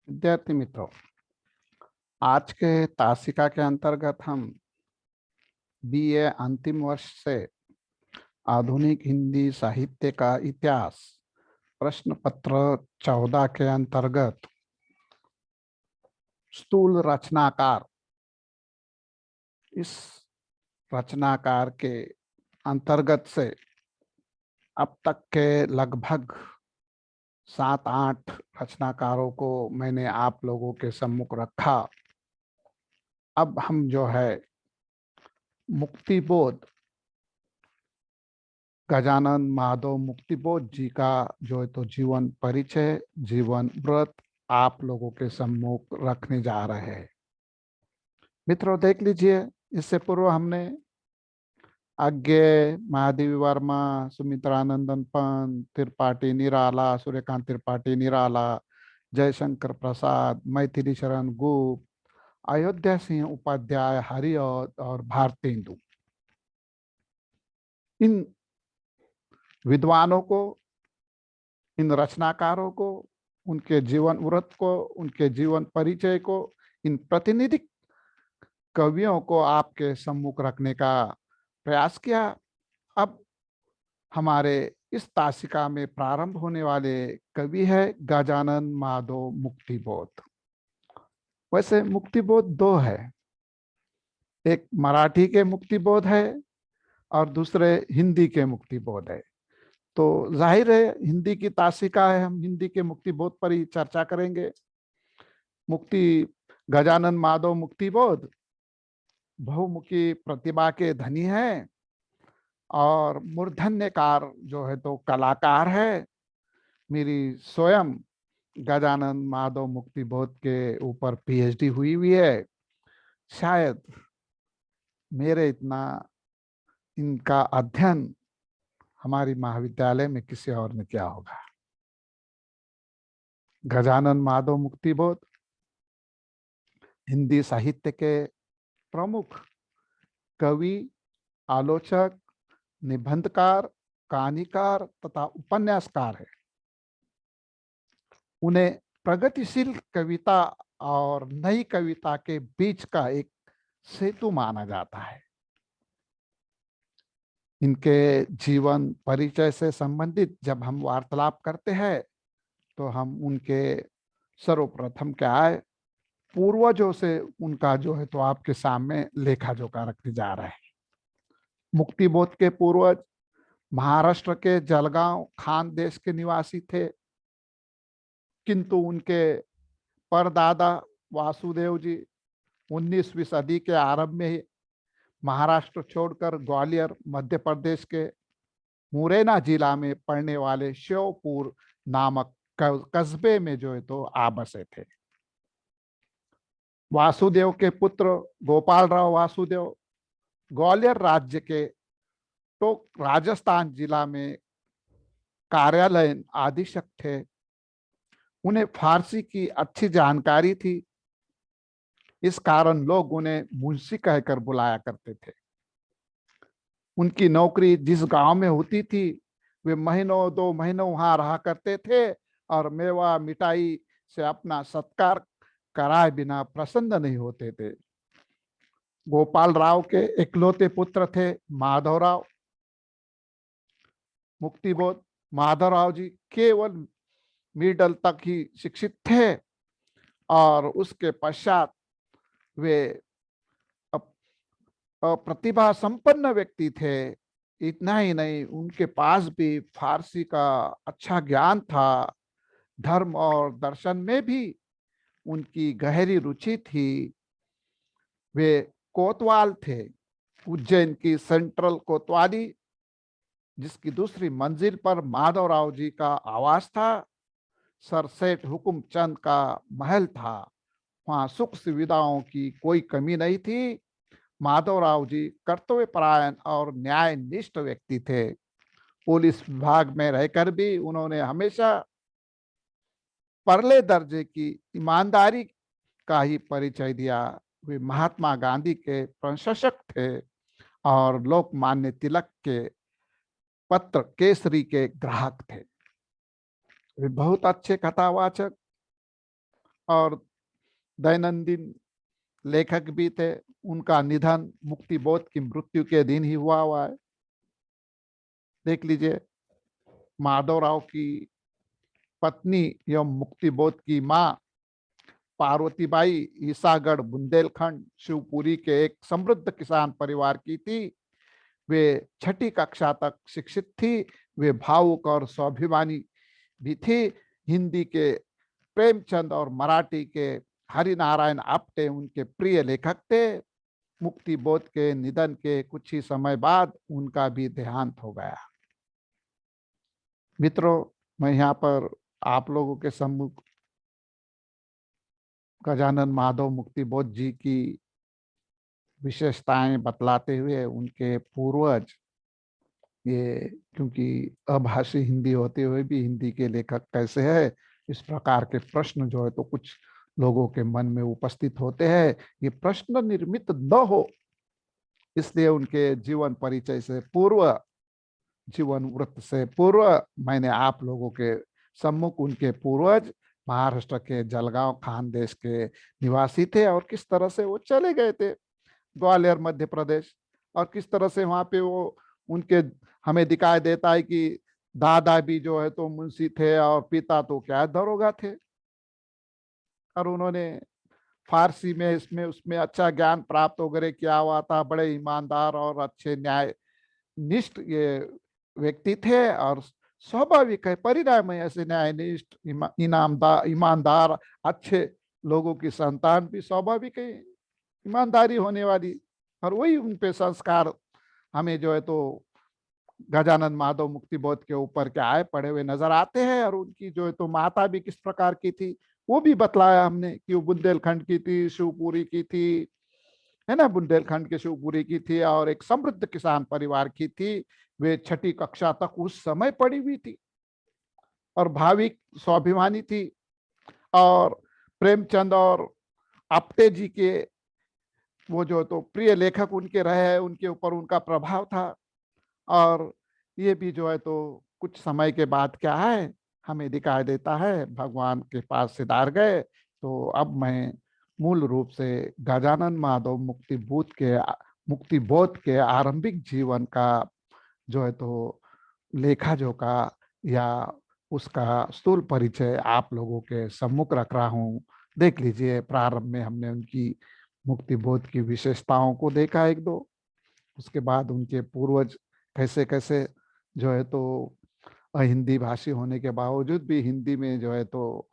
विद्यार्थी मित्रों, आज के तासिका के अंतर्गत हम बीए अंतिम वर्ष से आधुनिक हिंदी साहित्य का इतिहास प्रश्न पत्र 14 के अंतर्गत स्थूल रचनाकार, इस रचनाकार के अंतर्गत से अब तक के लगभग 7-8 रचनाकारों को मैंने आप लोगों के सम्मुख रखा। अब हम जो है मुक्तिबोध, गजानन माधव मुक्तिबोध जी का जो है तो जीवन परिचय, जीवन व्रत आप लोगों के सम्मुख रखने जा रहे हैं। मित्रों देख लीजिए, इससे पूर्व हमने अज्ञे, महादेवी वर्मा, सुमित्रानंदन पंत, त्रिपाठी निराला, सूर्यकांत त्रिपाठी निराला, जयशंकर प्रसाद, मैथिली शरण गुप्त, अयोध्या सिंह उपाध्याय, हरिऔध और भारतेंदु, इन विद्वानों को, इन रचनाकारों को, उनके जीवन व्रत को, उनके जीवन परिचय को, इन प्रतिनिधि कवियों को आपके सम्मुख रखने का प्रयास किया। अब हमारे इस तासिका में प्रारंभ होने वाले कवि है गजानन माधव मुक्तिबोध। वैसे मुक्तिबोध दो है, एक मराठी के मुक्तिबोध है और दूसरे हिंदी के मुक्तिबोध है। तो जाहिर है हिंदी की तासिका है, हम हिंदी के मुक्तिबोध पर ही चर्चा करेंगे। मुक्ति गजानन माधव मुक्तिबोध बहुमुखी प्रतिभा के धनी है और मूर्धन्यकार जो है तो कलाकार है। मेरी स्वयं गजानन माधव मुक्तिबोध के ऊपर पीएचडी हुई है। शायद मेरे इतना इनका अध्ययन हमारी महाविद्यालय में किसी और ने किया होगा। गजानन माधव मुक्तिबोध हिंदी साहित्य के प्रमुख कवि, आलोचक, निबंधकार, कहानीकार तथा उपन्यासकार है। उन्हें प्रगतिशील कविता और नई कविता के बीच का एक सेतु माना जाता है। इनके जीवन परिचय से संबंधित जब हम वार्तालाप करते हैं तो हम उनके सर्वप्रथम क्या है, पूर्वजों से उनका जो है तो आपके सामने लेखा जोखा रखने जा रहे हैं। मुक्तिबोध के पूर्वज महाराष्ट्र के जलगांव खान देश के निवासी थे, किंतु उनके परदादा वासुदेव जी 19वीं सदी के आरंभ में ही महाराष्ट्र छोड़कर ग्वालियर मध्य प्रदेश के मुरैना जिला में पड़ने वाले शिवपुर नामक कस्बे में जो है तो आ बसे थे। वासुदेव के पुत्र गोपाल राव वासुदेव ग्वालियर राज्य के टोक राजस्थान जिला में कार्यालय अधीक्षक थे। उन्हें फारसी की अच्छी जानकारी थी, इस कारण लोग उन्हें मुंशी कहकर बुलाया करते थे। उनकी नौकरी जिस गांव में होती थी वे महीनों 2 महीनों वहां रहा करते थे और मेवा मिठाई से अपना सत्कार कराए बिना प्रसन्न नहीं होते थे। गोपाल राव के इकलौते पुत्र थे माधवराव मुक्तिबोध। माधवराव जी केवल मिडल तक ही शिक्षित थे और उसके पश्चात वे प्रतिभा संपन्न व्यक्ति थे। इतना ही नहीं, उनके पास भी फारसी का अच्छा ज्ञान था। धर्म और दर्शन में भी उनकी गहरी रुचि थी। वे कोतवाल थे, उज्जैन की सेंट्रल कोतवाली, जिसकी दूसरी मंजिल पर माधवराव जी का आवास था। सर सेठ हुकुम चंद का महल था, वहां सुख सुविधाओं की कोई कमी नहीं थी। माधवराव जी कर्तव्य परायण और न्यायनिष्ठ व्यक्ति थे। पुलिस विभाग में रहकर भी उन्होंने हमेशा परले दर्जे की ईमानदारी का ही परिचय दिया। वे महात्मा गांधी के प्रशंसक थे और लोकमान्य तिलक के पत्र केसरी के ग्राहक थे। वे बहुत अच्छे कथावाचक और दैनंदिन लेखक भी थे। उनका निधन मुक्ति बोध की मृत्यु के दिन ही हुआ है। देख लीजिए, माधवराव की पत्नी एवं मुक्ति बोध की मां पार्वतीबाई ईसागढ़ बुंदेलखंड शिवपुरी के एक समृद्ध किसान परिवार की थी। वे छठी कक्षा तक शिक्षित थी। वे भावुक और स्वाभिमानी भी थी। हिंदी के प्रेमचंद और मराठी के हरिनारायण आप्टे उनके प्रिय लेखक थे। मुक्ति बोध के निधन के कुछ ही समय बाद उनका भी देहांत हो गया। मित्रों, मैं यहाँ पर आप लोगों के सम्मुख गजानन माधव मुक्ति बोध जी की विशेषताएं बतलाते हुए उनके पूर्वज, ये क्योंकि अभाषी हिंदी होते हुए भी हिंदी के लेखक कैसे है, इस प्रकार के प्रश्न जो है तो कुछ लोगों के मन में उपस्थित होते हैं। ये प्रश्न निर्मित न हो, इसलिए उनके जीवन परिचय से पूर्व, जीवन वृत्त से पूर्व मैंने आप लोगों के सम्मुख उनके पूर्वज महाराष्ट्र के जलगांव खानदेश के निवासी थे और किस तरह से वो चले गए थे ग्वालियर मध्य प्रदेश, और किस तरह से वहां पे वो उनके हमें दिखाई देता है कि दादा भी जो है तो मुंशी थे और पिता तो क्या दरोगा थे, और उन्होंने फारसी में इसमें उसमें अच्छा ज्ञान प्राप्त वगैरह किया हुआ था। बड़े ईमानदार और अच्छे न्याय निष्ठ ये व्यक्ति थे, और स्वाभाविक है परिणाम में ऐसे न्यायनिष्ठ इनामदार ईमानदार अच्छे लोगों की संतान भी स्वाभाविक है ईमानदारी होने वाली। और वही उन पे संस्कार हमें जो है तो गजानन माधव मुक्ति बोध के ऊपर के आए पड़े हुए नजर आते हैं। और उनकी जो है तो माता भी किस प्रकार की थी वो भी बतलाया हमने कि वो बुंदेलखंड की थी, शिवपुरी की थी, है ना, बुंदेलखंड के शिवपुरी की थी और एक समृद्ध किसान परिवार की थी। वे छठी कक्षा तक उस समय पढ़ी हुई थी और भाविक स्वाभिमानी थी। और प्रेमचंद और आप्टे जी के वो जो तो प्रिय लेखक उनके रहे हैं, उनके ऊपर उनका प्रभाव था। और ये भी जो है तो कुछ समय के बाद क्या है हमें दिखाई देता है भगवान के पास सिधार गए। तो अब मैं मूल रूप से गजानन माधव मुक्ति बोध के आरंभिक जीवन का जो है तो लेखा जोखा या उसका स्थूल परिचय आप लोगों के सम्मुख रख रहा हूँ। देख लीजिए, प्रारंभ में हमने उनकी मुक्ति बोध की विशेषताओं को देखा एक दो, उसके बाद उनके पूर्वज कैसे कैसे जो है तो हिंदी भाषी होने के बावजूद भी हिंदी में जो है तो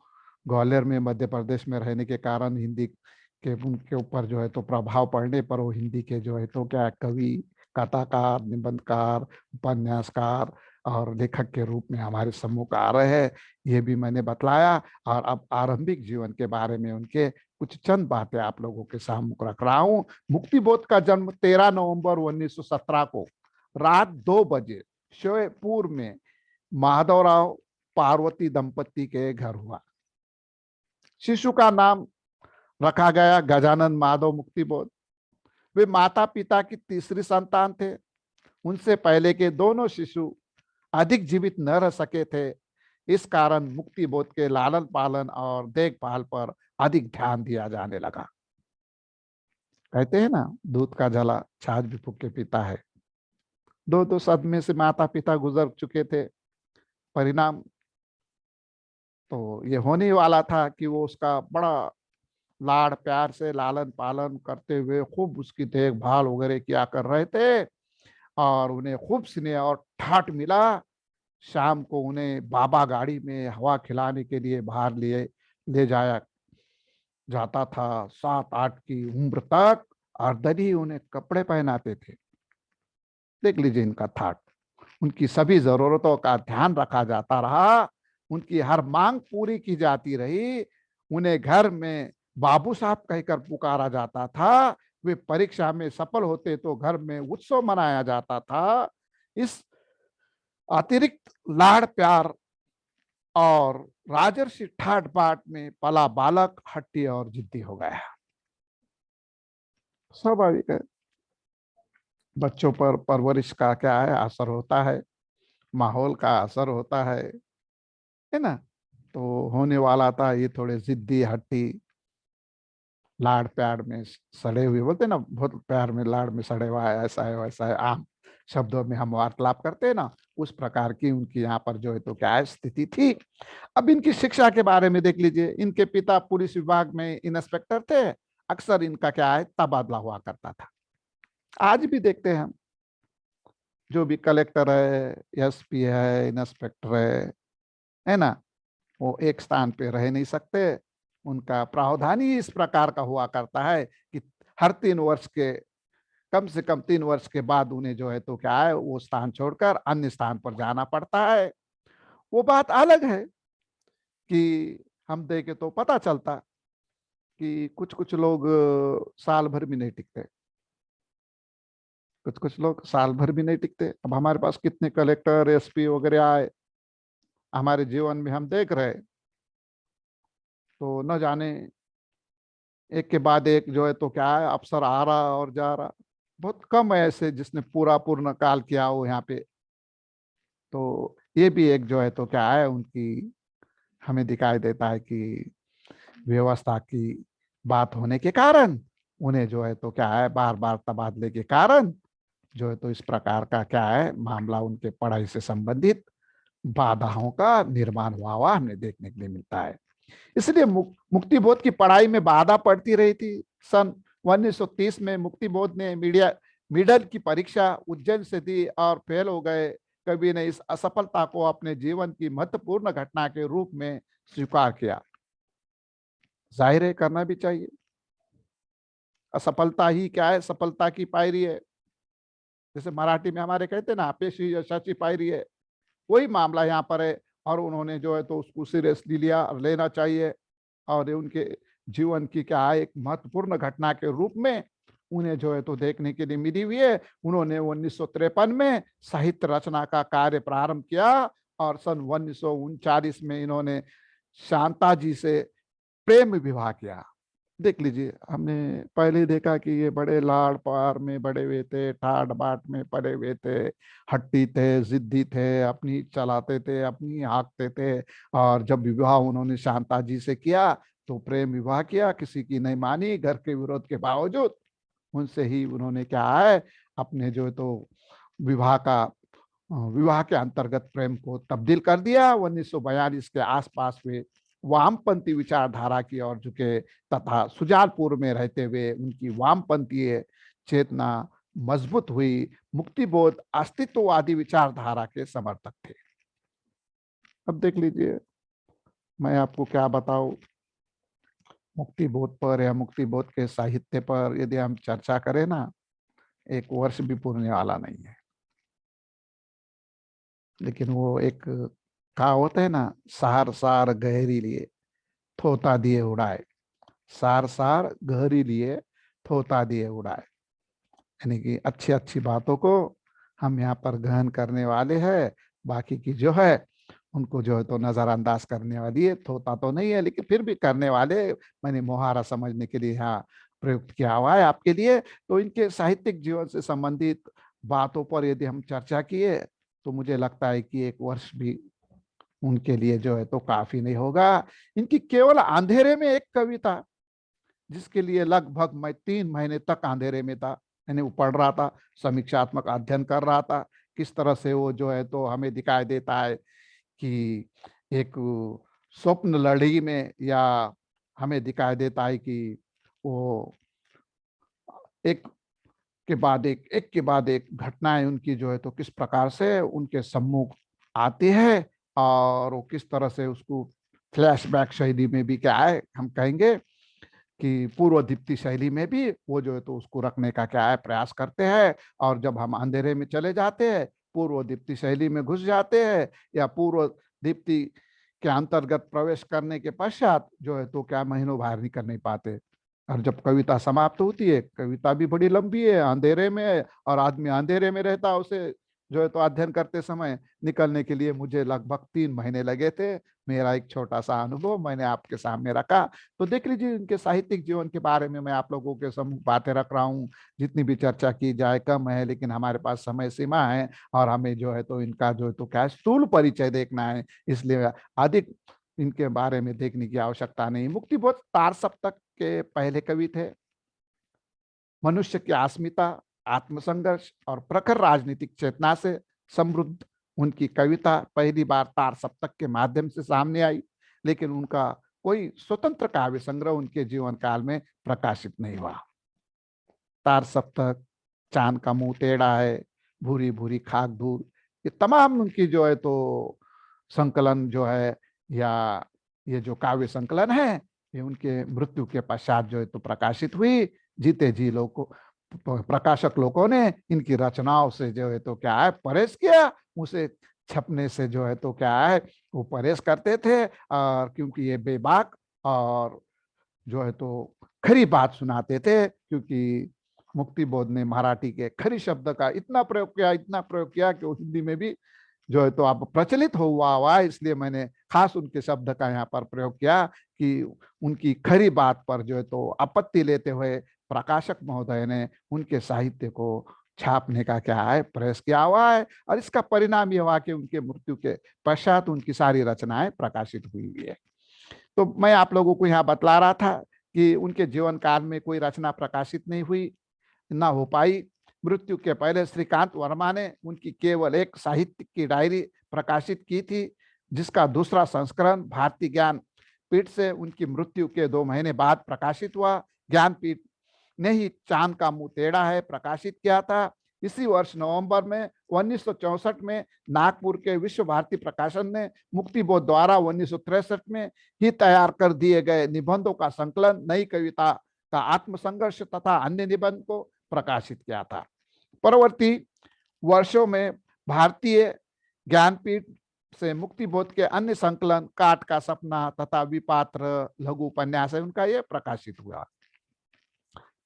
ग्वालियर में मध्य प्रदेश में रहने के कारण हिंदी के उनके ऊपर जो है तो प्रभाव पड़ने पर वो हिंदी के जो है तो क्या कवि, कथाकार, निबंधकार, उपन्यासकार और लेखक के रूप में हमारे सम्मुख आ रहे हैं, ये भी मैंने बतलाया। और अब आरंभिक जीवन के बारे में उनके कुछ चंद बातें आप लोगों के सामने रख रहा हूँ। मुक्ति बोध का जन्म 13 नवंबर 1917 को रात 2 बजे शिवपुर में माधवराव पार्वती दंपति के घर हुआ। शिशु का नाम रखा गया गजानन माधव मुक्ति बोध। वे माता पिता की तीसरी संतान थे। उनसे पहले के दोनों शिशु अधिक जीवित न रह सके थे। इस कारण मुक्ति बोध के लालन पालन और देखभाल पर अधिक ध्यान दिया जाने लगा। कहते हैं ना, दूध का जला छाछ भी फूक के पीता है। दो दो सदमे से माता पिता गुजर चुके थे। परिणाम तो ये होने वाला था कि वो उसका बड़ा लाड़ प्यार से लालन पालन करते हुए खूब उसकी देखभाल वगैरह किया कर रहे थे। और उन्हें खूब स्नेह और ठाट मिला। शाम को उन्हें बाबा गाड़ी में हवा खिलाने के लिए बाहर ले जाया जाता था। 7-8 की उम्र तक अर्धनी उन्हें कपड़े पहनाते थे। देख लीजिए इनका ठाट। उनकी सभी जरूरतों का ध्यान रखा जाता रहा। उनकी हर मांग पूरी की जाती रही। उन्हें घर में बाबू साहब कहकर पुकारा जाता था। वे परीक्षा में सफल होते तो घर में उत्सव मनाया जाता था। इस अतिरिक्त लाड़ प्यार और राजर्षि ठाट बाट में पला बालक हट्टी और जिद्दी हो गया। स्वाभाविक है, बच्चों पर परवरिश का क्या है असर होता है, माहौल का असर होता है ना। तो होने वाला था ये थोड़े जिद्दी हट्टी, लाड़ प्यार में सड़े हुए, बोलते ना, बहुत प्यार में लाड़ में सड़े हुआ है, ऐसा है वैसा है, आम शब्दों में हम वार्तालाप करते हैं ना, उस प्रकार की उनकी यहाँ पर जो है तो क्या है स्थिति थी। अब इनकी शिक्षा के बारे में देख लीजिए। इनके पिता पुलिस विभाग में इंस्पेक्टर थे। अक्सर इनका क्या है तबादला हुआ करता था। आज भी देखते हैं हम, जो भी कलेक्टर है, एसपी है, इंस्पेक्टर है ना, वो एक स्थान पे रह नहीं सकते। उनका प्रावधान ही इस प्रकार का हुआ करता है कि हर 3 वर्ष के, कम से कम 3 वर्ष के बाद उन्हें जो है तो क्या है वो स्थान छोड़कर अन्य स्थान पर जाना पड़ता है। वो बात अलग है कि हम देखें तो पता चलता कि कुछ कुछ लोग साल भर भी नहीं टिकते, कुछ कुछ लोग साल भर भी नहीं टिकते। अब हमारे पास कितने कलेक्टर एसपी वगैरह आए हमारे जीवन में, हम देख रहे, तो न जाने एक के बाद एक जो है तो क्या है अफसर आ रहा और जा रहा। बहुत कम है ऐसे जिसने पूरा पूर्ण काल किया हो यहाँ पे। तो ये भी एक जो है तो क्या है उनकी हमें दिखाई देता है कि व्यवस्था की बात होने के कारण उन्हें जो है तो क्या है बार बार तबादले के कारण जो है तो इस प्रकार का क्या है मामला उनके पढ़ाई से संबंधित बाधाओं का निर्माण हुआ हुआ हमें देखने के लिए मिलता है। इसलिए मुक्तिबोध की पढ़ाई में बाधा पड़ती रही थी। सन 1930 में मुक्तिबोध ने मिडल की परीक्षा उज्जैन से दी और फेल हो गए। कवि ने इस असफलता को अपने जीवन की महत्वपूर्ण घटना के रूप में स्वीकार किया। जाहिर है करना भी चाहिए। असफलता ही क्या है सफलता की पायरी है। जैसे मराठी में हमारे कहते हैं ना अपयशी यशाची पायरी है, वही मामला यहाँ पर है। और उन्होंने जो है तो उसको सीरियसली लिया और लेना चाहिए। और उनके जीवन की क्या है एक महत्वपूर्ण घटना के रूप में उन्हें जो है तो देखने के लिए मिली हुई है। उन्होंने 1953 में साहित्य रचना का कार्य प्रारंभ किया और सन 1939 में इन्होंने शांता जी से प्रेम विवाह किया। देख लीजिए, हमने पहले ही देखा कि ये बड़े लाड़ प्यार में बड़े हुए थे, ठाट बाट में पड़े हुए थे, हट्टी थे, जिद्दी थे, अपनी चलाते थे, अपनी हाँकते थे। और जब विवाह उन्होंने शांता जी से किया तो प्रेम विवाह किया, किसी की नहीं मानी, घर के विरोध के बावजूद उनसे ही उन्होंने क्या है अपने जो है तो विवाह का विवाह के अंतर्गत प्रेम को तब्दील कर दिया। 1942 के आसपास वे वामपंथी विचारधारा की ओर झुके तथा सुजालपुर में रहते हुए उनकी वामपंथीय चेतना मजबूत हुई। मुक्तिबोध अस्तित्ववादी विचारधारा के समर्थक थे। अब देख लीजिए, मैं आपको क्या बताऊं, मुक्तिबोध पर या मुक्तिबोध के साहित्य पर यदि हम चर्चा करें ना, एक वर्ष भी पूरने वाला नहीं है। लेकिन वो एक कहावत है ना, सार सार गहरी लिए थोता दिए उड़ाए, सार सार गहरी लिए थोता दिए उड़ाए। यानी कि अच्छी अच्छी बातों को हम यहाँ पर गहन करने वाले हैं, बाकी की जो है उनको जो है तो नजरअंदाज करने वाली है। थोता तो नहीं है लेकिन फिर भी करने वाले, मैंने मुहारा समझने के लिए यहाँ प्रयुक्त किया हुआ है आपके लिए। तो इनके साहित्यिक जीवन से संबंधित बातों पर यदि हम चर्चा किए तो मुझे लगता है कि एक वर्ष भी उनके लिए जो है तो काफी नहीं होगा। इनकी केवल अंधेरे में एक कविता, जिसके लिए लगभग मैं 3 महीने तक अंधेरे में था, यानी वो पढ़ रहा था, समीक्षात्मक अध्ययन कर रहा था, किस तरह से वो जो है तो हमें दिखाई देता है कि एक स्वप्न लड़ी में, या हमें दिखाई देता है कि वो एक के बाद एक के बाद एक घटनाएं उनकी जो है तो किस प्रकार से उनके सम्मुख आती है। और वो किस तरह से उसको फ्लैशबैक शैली में भी क्या है हम कहेंगे कि पूर्व दीप्ति शैली में भी वो जो है तो उसको रखने का क्या है प्रयास करते हैं। और जब हम अंधेरे में चले जाते हैं, पूर्व दीप्ति शैली में घुस जाते हैं, या पूर्व दीप्ति के अंतर्गत प्रवेश करने के पश्चात जो है तो क्या महीनों बाहर निकल नहीं पाते। और जब कविता समाप्त होती है, कविता भी बड़ी लंबी है, अंधेरे में है, और आदमी अंधेरे में रहता है, उसे जो है तो अध्ययन करते समय निकलने के लिए मुझे लगभग 3 महीने लगे थे। मेरा एक छोटा सा अनुभव मैंने आपके सामने रखा। तो देख लीजिए, इनके साहित्यिक जीवन के बारे में मैं आप लोगों के सम्मुख बातें रख रहा हूँ। जितनी भी चर्चा की जाए कम है, लेकिन हमारे पास समय सीमा है और हमें जो है तो इनका जो है तो क्या स्थूल परिचय देखना है। इसलिए अधिक इनके बारे में देखने की आवश्यकता नहीं। मुक्तिबोध तार सप्तक के पहले कवि थे। मनुष्य की अस्मिता, आत्मसंघर्ष और प्रखर राजनीतिक चेतना से समृद्ध उनकी कविता पहली बार तार सप्तक के माध्यम से सामने आई, लेकिन उनका कोई स्वतंत्र काव्य संग्रह उनके जीवन काल में प्रकाशित नहीं हुआ। तार सप्तक, चांद का मुंह टेढ़ा है, भूरी भूरी खाक धूल, ये तमाम उनकी जो है तो संकलन जो है, या ये जो काव्य संकलन है, ये उनके मृत्यु के पश्चात जो है तो प्रकाशित हुई। जीते जी लोगों, प्रकाशक लोगों ने इनकी रचनाओं से जो है तो क्या है परहेज किया, उसे छपने से जो है तो क्या है वो परहेज करते थे। और क्योंकि ये बेबाक और जो है तो खरी बात सुनाते थे, क्योंकि मुक्तिबोध ने मराठी के खरी शब्द का इतना प्रयोग किया, इतना प्रयोग किया कि वो हिंदी में भी जो है तो आप प्रचलित हुआ, इसलिए मैंने खास उनके शब्द का यहाँ पर प्रयोग किया कि उनकी खरी बात पर जो है तो आपत्ति लेते हुए प्रकाशक महोदय ने उनके साहित्य को छापने का क्या है प्रयास किया हुआ है। और इसका परिणाम यह हुआ कि उनके मृत्यु के पश्चात उनकी सारी रचनाएं प्रकाशित हुई है। तो मैं आप लोगों को यहाँ बतला रहा था कि उनके जीवन काल में कोई रचना प्रकाशित नहीं हुई, ना हो पाई। मृत्यु के पहले श्रीकांत वर्मा ने उनकी केवल एक साहित्य की डायरी प्रकाशित की थी, जिसका दूसरा संस्करण भारतीय ज्ञान पीठ से उनकी मृत्यु के 2 महीने बाद प्रकाशित हुआ। ज्ञानपीठ ने ही चांद का मुंह टेढ़ा है प्रकाशित किया था। इसी वर्ष नवंबर में 1964 में नागपुर के विश्व भारती प्रकाशन ने मुक्तिबोध द्वारा 1963 में ही तैयार कर दिए गए निबंधों का संकलन नई कविता का आत्मसंघर्ष तथा अन्य निबंध को प्रकाशित किया था। परवर्ती वर्षों में भारतीय ज्ञानपीठ से मुक्तिबोध के अन्य संकलन काट का सपना तथा विपात्र लघु उपन्यास है उनका यह प्रकाशित हुआ।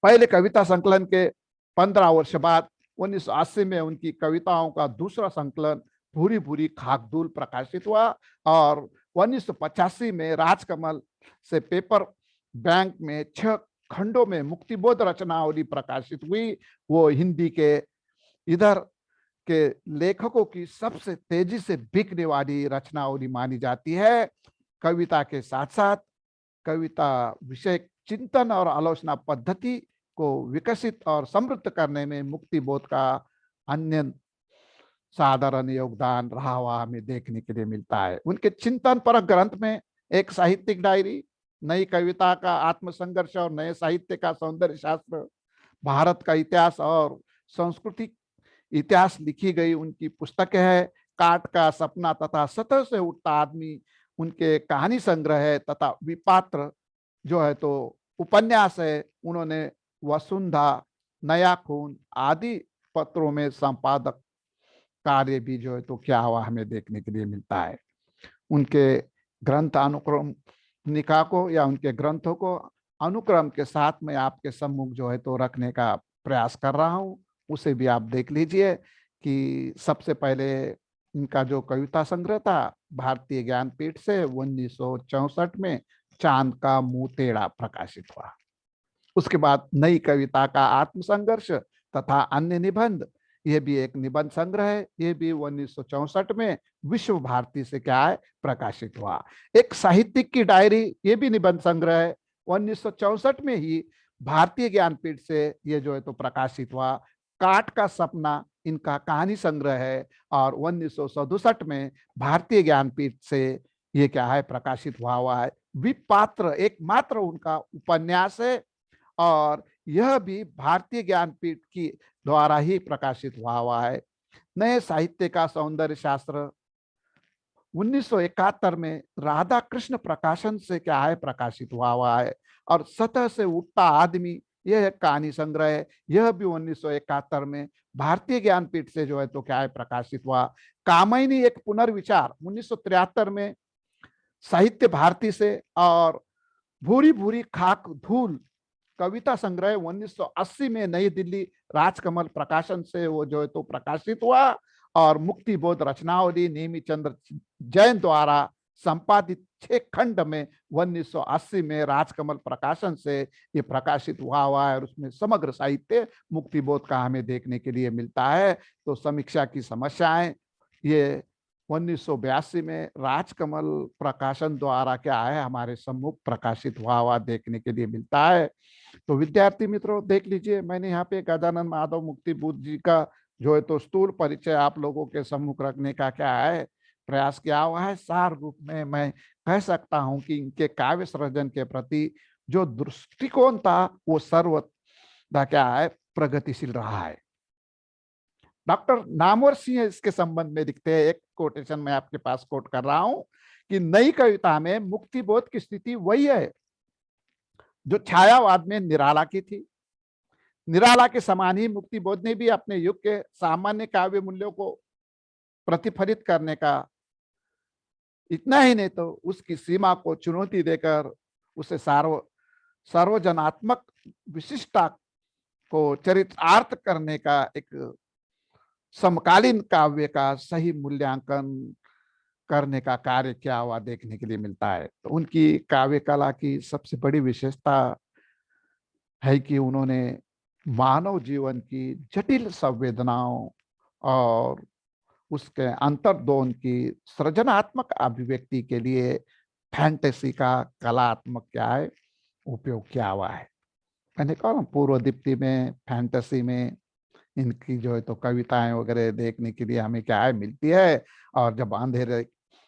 पहले कविता संकलन के 15 वर्ष बाद 1980 में उनकी कविताओं का दूसरा संकलन भूरी भूरी खाकधूल प्रकाशित हुआ और 1985 में राजकमल से पेपर बैंक में 6 खंडों में मुक्तिबोध रचनावली प्रकाशित हुई। वो हिंदी के इधर के लेखकों की सबसे तेजी से बिकने वाली रचनावली मानी जाती है। कविता के साथ साथ कविता विषय चिंतन और आलोचना पद्धति को विकसित और समृद्ध करने में मुक्तिबोध का अन्य साधारण योगदान रहा हुआ हमें देखने के लिए मिलता है। उनके चिंतन परक ग्रंथ में एक साहित्यिक डायरी, नई कविता का आत्मसंघर्ष और नए साहित्य का सौंदर्य शास्त्र, भारत का इतिहास और सांस्कृतिक इतिहास लिखी गई उनकी पुस्तकें है। काट का सपना तथा सतह से उठता आदमी उनके कहानी संग्रह है तथा विपात्र जो है तो उपन्यास है। उन्होंने वसुंधा, नया खून आदि पत्रों में संपादक कार्य भी जो है तो क्या हुआ हमें देखने के लिए मिलता है। उनके ग्रंथ अनुक्रम निकाह को या उनके ग्रंथों को अनुक्रम के साथ में आपके सम्मुख जो है तो रखने का प्रयास कर रहा हूँ, उसे भी आप देख लीजिए कि सबसे पहले इनका जो कविता संग्रह था भारतीय ज्ञानपीठ से 1964 में चांद का मुंह टेढ़ा प्रकाशित हुआ। उसके बाद नई कविता का आत्मसंघर्ष तथा अन्य निबंध, यह भी एक निबंध संग्रह है, यह भी 1964 में विश्व भारती से क्या है प्रकाशित हुआ। एक साहित्यिक की डायरी, यह भी निबंध संग्रह है, 1964 में ही भारतीय ज्ञानपीठ से यह जो है तो प्रकाशित हुआ। काट का सपना इनका कहानी संग्रह है और 1967 में भारतीय ज्ञानपीठ से ये क्या है प्रकाशित हुआ है। विपात्र एकमात्र उनका उपन्यास है और यह भी भारतीय ज्ञानपीठ की द्वारा ही प्रकाशित हुआ है। नए साहित्य का सौंदर्य शास्त्र 1971 में राधा कृष्ण प्रकाशन से क्या है प्रकाशित हुआ है। और सतह से उठता आदमी यह एक कहानी संग्रह है, यह भी 1971 में भारतीय ज्ञानपीठ से जो है तो क्या है प्रकाशित हुआ। कामिनी एक पुनर्विचार 1973 में साहित्य भारती से और भूरी भूरी खाक धूल कविता संग्रह 1980 में नई दिल्ली राजकमल प्रकाशन से वो जो है तो प्रकाशित हुआ। और मुक्तिबोध रचनावली नेमीचंद्र जैन द्वारा संपादित 6 खंड में 1980 में राजकमल प्रकाशन से ये प्रकाशित हुआ है और उसमें समग्र साहित्य मुक्तिबोध का हमें देखने के लिए मिलता है। तो समीक्षा की समस्याएं, ये 1982 में राजकमल प्रकाशन द्वारा क्या है हमारे सम्मुख प्रकाशित हुआ देखने के लिए मिलता है। तो विद्यार्थी मित्रों देख लीजिए, मैंने यहाँ पे गजानन माधव मुक्ति बुद्ध जी का जो है तो स्थूल परिचय आप लोगों के सम्मुख रखने का क्या है प्रयास किया हुआ है। सार रूप में मैं कह सकता हूं कि इनके काव्य सृजन के प्रति जो दृष्टिकोण था वो सर्वदा क्या है प्रगतिशील रहा है। डॉक्टर नामवर सिंह इसके संबंध में लिखते हैं, एक कोटेशन मैं आपके पास कोट कर रहा हूं कि नई कविता में मुक्तिबोध की स्थिति वही है जो छायावाद में निराला की थी। निराला के समान ही मुक्तिबोध ने भी अपने युग के सामान्य काव्य मूल्यों को प्रतिफलित करने का, इतना ही नहीं तो उसकी सीमा को चुनौती देकर उसे सार्वजनात्मक विशिष्टता को चरितार्थ करने का एक समकालीन काव्य का सही मूल्यांकन करने का कार्य किया हुआ देखने के लिए मिलता है। तो उनकी काव्य कला की सबसे बड़ी विशेषता है कि उन्होंने मानव जीवन की जटिल संवेदनाओं और उसके अंतर्द्वंद की सृजनात्मक अभिव्यक्ति के लिए फैंटेसी का कलात्मक क्या है उपयोग किया हुआ है। मैंने कहा पूर्व दीप्ति में फैंटेसी में इनकी जो है तो कविताएं वगैरह देखने के लिए हमें क्या है मिलती है। और जब अंधेरे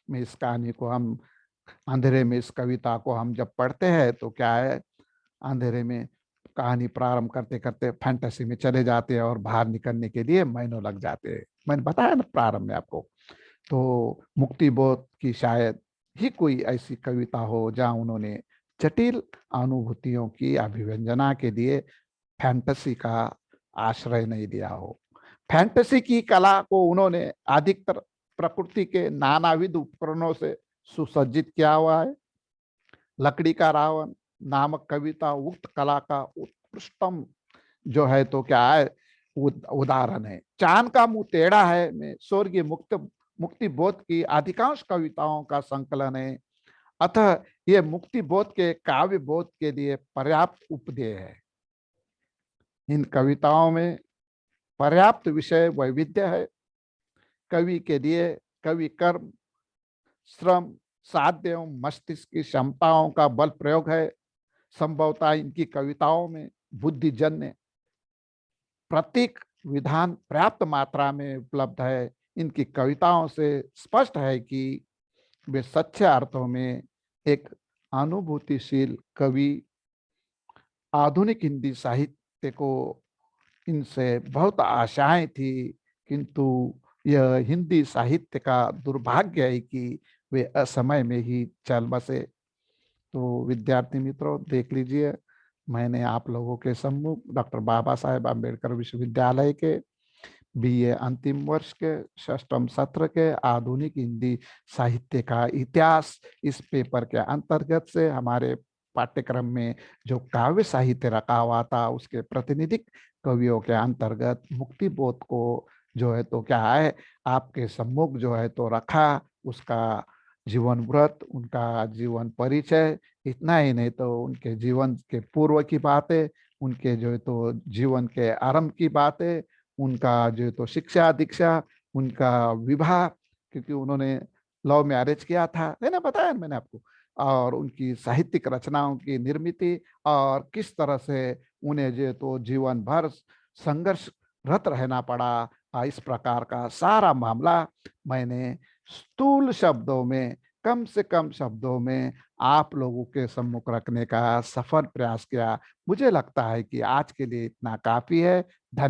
में इस कहानी को हम अंधेरे में इस कविता को हम जब पढ़ते हैं तो क्या है अंधेरे में कहानी प्रारंभ करते करते फैंटेसी में चले जाते हैं और बाहर निकलने के लिए महीनों लग जाते हैं। मैंने बताया ना प्रारंभ में आपको। तो मुक्तिबोध की शायद ही कोई ऐसी कविता हो जहां उन्होंने जटिल अनुभूतियों की अभिव्यंजना के लिए फैंटेसी का आश्रय नहीं दिया हो। फैंटेसी की कला को उन्होंने अधिकतर प्रकृति के नानाविध उपकरणों से सुसज्जित किया हुआ है। लकड़ी का रावण नामक कविता उक्त कला का उत्कृष्टम जो है तो क्या है उदाहरण है। चांद का मुंह टेढ़ा है में स्वर्गीय मुक्ति बोध की अधिकांश कविताओं का संकलन है। अतः ये मुक्ति बोध के काव्य बोध के लिए पर्याप्त उपदेय है। इन कविताओं में पर्याप्त विषय वैविध्य है। कवि के लिए कवि कर्म श्रम साध्य एवं मस्तिष्क की क्षमताओं का बल प्रयोग है। संभवतः इनकी कविताओं में बुद्धिजन्य प्रतीक विधान पर्याप्त मात्रा में उपलब्ध है। इनकी कविताओं से स्पष्ट है कि वे सच्चे अर्थों में एक अनुभूतिशील कवि। आधुनिक हिंदी साहित्य को इनसे बहुत आशाएं थी, किंतु यह हिंदी साहित्य का दुर्भाग्य है कि वे असमय में ही चल बसे। तो विद्यार्थी मित्रों देख लीजिए, मैंने आप लोगों के सम्मुख डॉक्टर बाबा साहेब अम्बेडकर विश्वविद्यालय के बीए अंतिम वर्ष के 6ठ सत्र के आधुनिक हिंदी साहित्य का इतिहास इस पेपर के अंतर्गत से हमारे पाठ्यक्रम में जो काव्य साहित्य रखा हुआ था उसके प्रतिनिधिक कवियों के अंतर्गत मुक्तिबोध को जो है तो क्या है आपके सम्मुख जो है तो रखा। उसका जीवन व्रत, उनका जीवन परिचय, इतना ही नहीं तो उनके जीवन के पूर्व की बातें, उनके जो है तो जीवन के आरंभ की बातें, उनका जो है तो शिक्षा दीक्षा, उनका विवाह, क्योंकि उन्होंने लव मैरिज किया था, है ना, बताया मैंने आपको। और उनकी साहित्यिक रचनाओं की निर्मिति और किस तरह से उन्हें जो तो जीवन भर संघर्षरत रहना पड़ा, इस प्रकार का सारा मामला मैंने स्थूल शब्दों में, कम से कम शब्दों में आप लोगों के सम्मुख रखने का सफल प्रयास किया। मुझे लगता है कि आज के लिए इतना काफी है। धन्यवाद।